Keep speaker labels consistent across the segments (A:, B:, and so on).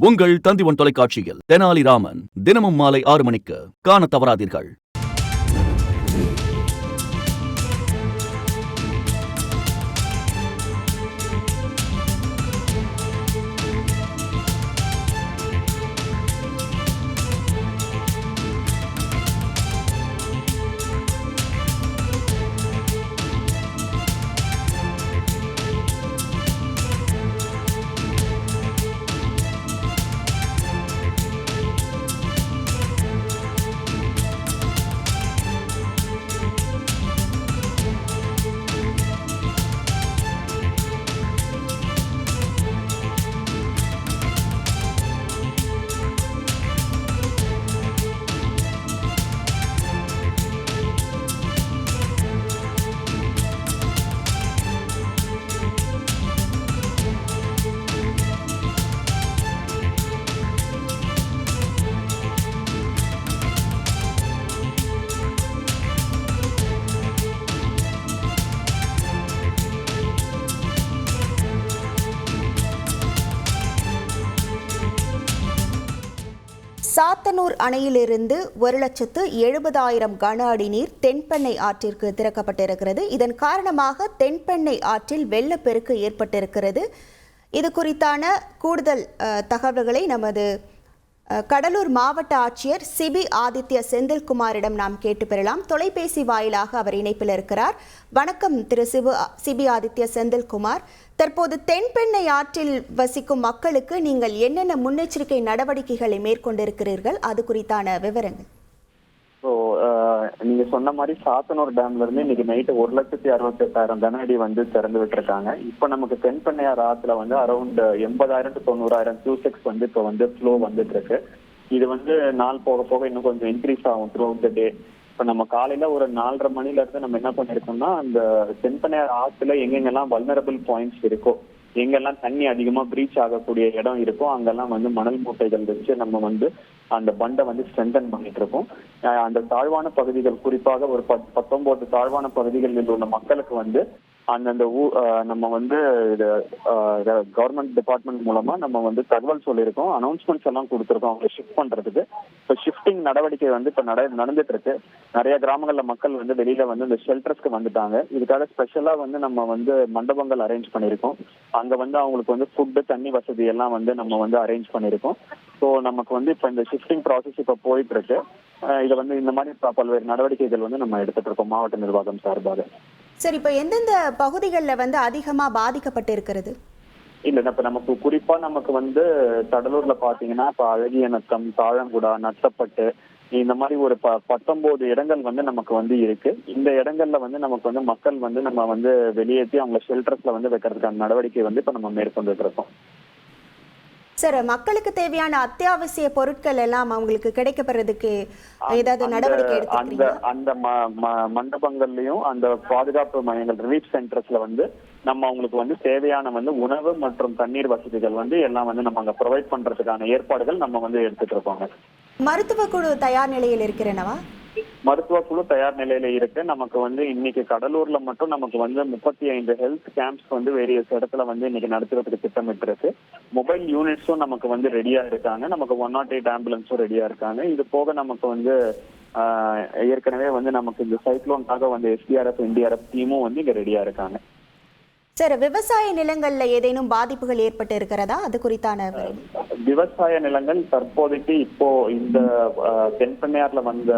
A: உங்கள் தந்திவன் தொலைக்காட்சியில் தெனாலிராமன் தினமும் மாலை 6 மணிக்கு காணத் தவறாதீர்கள்.
B: சாத்தனூர் அணையிலிருந்து 1,70,000 கன அடி நீர் தென்பெண்ணை ஆற்றிற்கு திறக்கப்பட்டிருக்கிறது. இதன் காரணமாக தென்பெண்ணை ஆற்றில் வெள்ளப்பெருக்கு ஏற்பட்டிருக்கிறது. இது குறித்தான கூடுதல் தகவல்களை நமது கடலூர் மாவட்ட ஆட்சியர் சிபி ஆதித்ய செந்தில்குமாரிடம் நாம் கேட்டு பெறலாம். தொலைபேசி வாயிலாக அவர் இணைப்பில் இருக்கிறார். வணக்கம் திரு சிபி ஆதித்ய செந்தில்குமார். தற்போது தென்பெண்ணை ஆற்றில் வசிக்கும் மக்களுக்கு நீங்கள் என்னென்ன முன்னெச்சரிக்கை நடவடிக்கைகளை மேற்கொண்டிருக்கிறீர்கள், அது குறித்தான விவரங்கள்?
C: நீங்க சொன்ன மாதிரி சாத்தனூர் டேம்ல இருந்து இன்னைக்கு நைட்டு 1,68,000 கன அடி வந்து திறந்து விட்டுருக்காங்க. இப்ப நமக்கு தென்பெண்ணையார் ஆத்துல வந்து அரௌண்ட் 80,000 to 90,000 கியூசெக்ஸ் வந்து இப்ப வந்து ஃப்ளோ வந்துட்டு இருக்கு. இது வந்து நாள் போக போக இன்னும் கொஞ்சம் இன்க்ரீஸ் ஆகும் த்ரூ அவுட் த டே. இப்ப நம்ம காலையில ஒரு 4:30 மணில இருந்து நம்ம என்ன பண்ணிருக்கோம்னா, அந்த தென்பெண்ணையார் ஆத்துல எங்கெங்கெல்லாம் வல்னரபிள் பாயிண்ட்ஸ் இருக்கோ, எங்கெல்லாம் தண்ணி அதிகமா பிரீச் ஆகக்கூடிய இடம் இருக்கும், அங்கெல்லாம் வந்து மணல் மூட்டைகள் வச்சு நம்ம வந்து அந்த பண்டை வந்து ஸ்ட்ரென்தன் பண்ணிட்டு இருக்கோம். அந்த தாழ்வான பகுதிகள், குறிப்பாக ஒரு 19 தாழ்வான பகுதிகளில் உள்ள மக்களுக்கு வந்து அந்தந்த நம்ம வந்து கவர்மெண்ட் டிபார்ட்மெண்ட் மூலமா நம்ம வந்து தகவல் சொல்லியிருக்கோம், அனௌன்ஸ்மெண்ட்ஸ் எல்லாம் கொடுத்துருக்கோம் அவங்க ஷிஃப்ட் பண்றதுக்கு. இப்போ ஷிஃப்டிங் நடவடிக்கை வந்து இப்போ நடந்துட்டு இருக்கு. நிறைய கிராமங்கள்ல மக்கள் வந்து வெளியில வந்து இந்த ஷெல்டர்ஸ்க்கு வந்துட்டாங்க. இதுக்காக ஸ்பெஷலா வந்து நம்ம வந்து மண்டபங்கள் அரேஞ்ச் பண்ணியிருக்கோம். அங்க வந்து அவங்களுக்கு வந்து ஃபுட்டு, தண்ணி வசதி எல்லாம் வந்து நம்ம வந்து அரேஞ்ச் பண்ணியிருக்கோம். ஸோ நமக்கு வந்து இப்போ இந்த ஷிஃப்டிங் ப்ராசஸ் இப்போ போயிட்டு இருக்கு. இதை வந்து இந்த மாதிரி பல்வேறு நடவடிக்கைகள் வந்து நம்ம எடுத்துட்டு இருக்கோம் மாவட்ட நிர்வாகம் சார்பாக.
B: சரி, இப்போ எந்தெந்த பகுதிகளில் வந்து அதிகமாக பாதிக்கப்பட்டு இருக்கிறது?
C: இல்ல, இப்ப நமக்கு குறிப்பா நமக்கு வந்து கடலூர்ல பாத்தீங்கன்னா இப்ப அழகியநத்தம், தாழங்குடா, நத்தப்பட்டு, இந்த மாதிரி ஒரு 19 இடங்கள் வந்து நமக்கு வந்து இருக்கு. இந்த இடங்கள்ல வந்து நமக்கு வந்து மக்கள் வந்து நம்ம வந்து வெளியேற்றி அவங்க ஷெல்டர்ஸ்ல வந்து வைக்கிறதுக்கான நடவடிக்கை வந்து இப்ப நம்ம மேற்கொண்டுட்டு இருக்கோம்.
B: சார், மக்களுக்கு தேவையான அத்தியாவசிய பொருட்கள் எல்லாம் அவங்களுக்கு கிடைக்கப்படுறதுக்கு ஏதாவது நடவடிக்கை எடுத்து
C: அந்த மண்டபங்கள்லயும் அந்த பாதுகாப்பு மையங்கள், ரிலீஃப் சென்டர்ஸ்ல வந்து நம்ம அவங்களுக்கு வந்து தேவையான வந்து உணவு மற்றும் தண்ணீர் வசதிகள் வந்து எல்லாம் வந்து நம்ம அங்க ப்ரொவைட் பண்றதுக்கான ஏற்பாடுகள் நம்ம வந்து எடுத்துட்டு இருக்கோங்க.
B: மருத்துவ குழு தயார் நிலையில் இருக்கிறனவா?
C: மருத்துவ குழு தயார் நிலையில இருக்கு. நமக்கு வந்து இன்னைக்கு கடலூர்ல மட்டும் நமக்கு வந்து 35 ஹெல்த் கேம்ப்ஸ் வந்து வேரியஸ் இடத்துல வந்து இன்னைக்கு நடத்துறதுக்கு திட்டமிட்டு இருக்கு. மொபைல் யூனிட்ஸும் நமக்கு வந்து ரெடியா இருக்காங்க. நமக்கு 108 ஆம்புலன்ஸும் ரெடியா இருக்காங்க. இது போக நமக்கு வந்து ஏற்கனவே வந்து நமக்கு இந்த சைக்ளோனுக்காக வந்து SDRF, NDRF டீமும் வந்து இங்க ரெடியா இருக்காங்க.
B: சார், விவசாய நிலங்கள்ல ஏதேனும் பாதிப்புகள் ஏற்பட்டு இருக்கிறதா, அது குறித்தான?
C: விவசாய நிலங்கள் தற்போதைக்கு இப்போ இந்த தென்பெண்ணையார்ல வந்த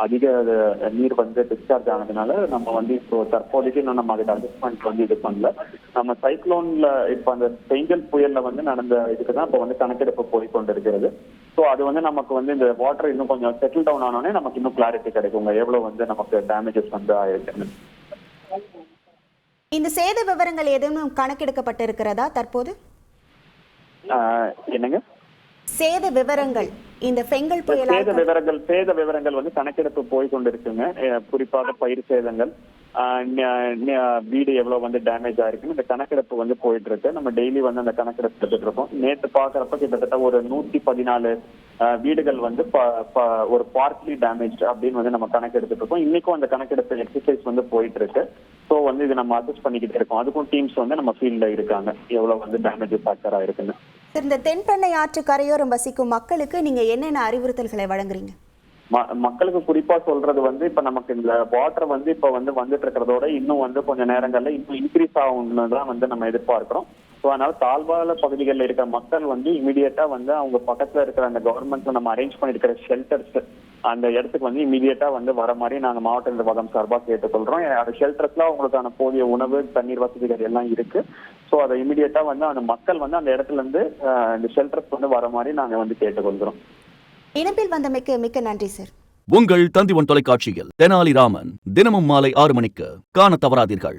C: அதிக நீர் வந்து டிஸ்சார்ஜ் ஆனதுனால நம்ம வந்து இப்போ தற்போதைக்கு இன்னும் நம்ம அதுக்கு அட்ஜஸ்ட்மெண்ட் வந்து இது பண்ணல. நம்ம சைக்ளோன்ல இப்ப அந்த பெய்ஞ்சல் புயல்ல வந்து நடந்த இதுக்குதான் இப்போ வந்து கணக்கெடுப்பு போய் கொண்டிருக்கிறது. ஸோ அது வந்து நமக்கு வந்து இந்த வாட்டர் இன்னும் கொஞ்சம் செட்டில் டவுன் ஆனோடனே நமக்கு இன்னும் கிளாரிட்டி கிடைக்குங்க எவ்வளவு வந்து நமக்கு டேமேஜஸ் வந்து ஆயிருக்குன்னு.
B: இந்த சேத விவரங்கள் ஏதேனும் கணக்கெடுக்கப்பட்டிருக்கிறதா தற்போது?
C: என்னங்க?
B: சேத விவரங்கள், இந்த பெங்கல் புயல்
C: சேத விவரங்கள் வந்து கணக்கெடுப்பு போய் கொண்டிருக்குங்க. குறிப்பாக பயிர் சேதங்கள், வீடு எவ்வளவு வந்து டேமேஜ் ஆயிருக்குன்னு இந்த கணக்கெடுப்பு வந்து போயிட்டு இருக்கு. நம்ம டெய்லி வந்து அந்த கணக்கெடுப்பு எடுத்துட்டு இருக்கோம். நேற்று பாக்குறப்ப கிட்டத்தட்ட ஒரு 114 வீடுகள் வந்து ஒரு பார்ட்லி டேமேஜ் அப்படின்னு வந்து நம்ம கணக்கெடுத்துட்டு இருக்கோம். இன்னைக்கும் அந்த கணக்கெடுப்பு எக்ஸசைஸ் வந்து போயிட்டு இருக்கு. ஸோ வந்து இது நம்ம அசஸ் பண்ணிக்கிட்டு இருக்கோம். அதுக்கும் டீம்ஸ் வந்து நம்ம ஃபீல்ட்ல இருக்காங்க எவ்வளவு வந்து டேமேஜ் ஃபேக்டர் ஆயிருக்குன்னு.
B: சார், இந்த தென்பெண்ணை ஆற்று கரையோரம் வசிக்கும் மக்களுக்கு நீங்க என்னென்ன அறிவுறுத்தல்களை வழங்குறீங்க?
C: மக்களுக்கு குறிப்பா சொல்றது வந்து இப்ப நமக்கு இந்த வாட்டர் வந்து இப்ப வந்து வந்துட்டு இருக்கிறதோட இன்னும் வந்து கொஞ்சம் நேரங்கள்ல இன்னும் இன்க்ரீஸ் ஆகும்னு தான் வந்து நம்ம எதிர்பார்க்கிறோம். ஸோ அதனால தாழ்வான பகுதிகளில் இருக்கிற மக்கள் வந்து இமீடியட்டா வந்து அவங்க பக்கத்துல இருக்கிற அந்த கவர்மெண்ட்ல நம்ம அரேஞ்ச் பண்ணிருக்கிற ஷெல்டர்ஸ் அந்த இடத்துக்கு வந்து இமீடியட்டா வந்து வர மாதிரி நாங்க மாவட்ட நிர்வாகம் சார்பாக கேட்டுக்கொள்றோம். அந்த ஷெல்டர்ஸ்ல அவங்களுக்கான போதிய உணவு தண்ணீர் வசதிகள் எல்லாம் இருக்கு. ஸோ அதை இமீடியட்டா வந்து அந்த மக்கள் வந்து அந்த இடத்துல இருந்து இந்த ஷெல்டர்ஸ் வந்து வர மாதிரி நாங்க வந்து கேட்டுக்கொள்கிறோம்.
B: இணைப்பில் வந்தமைக்கு மிக்க நன்றி சார்.
A: உங்கள் தந்தி ஒன் தொலைக்காட்சியில் தெனாலிராமன் தினமும் மாலை 6 மணிக்கு காண தவறாதீர்கள்.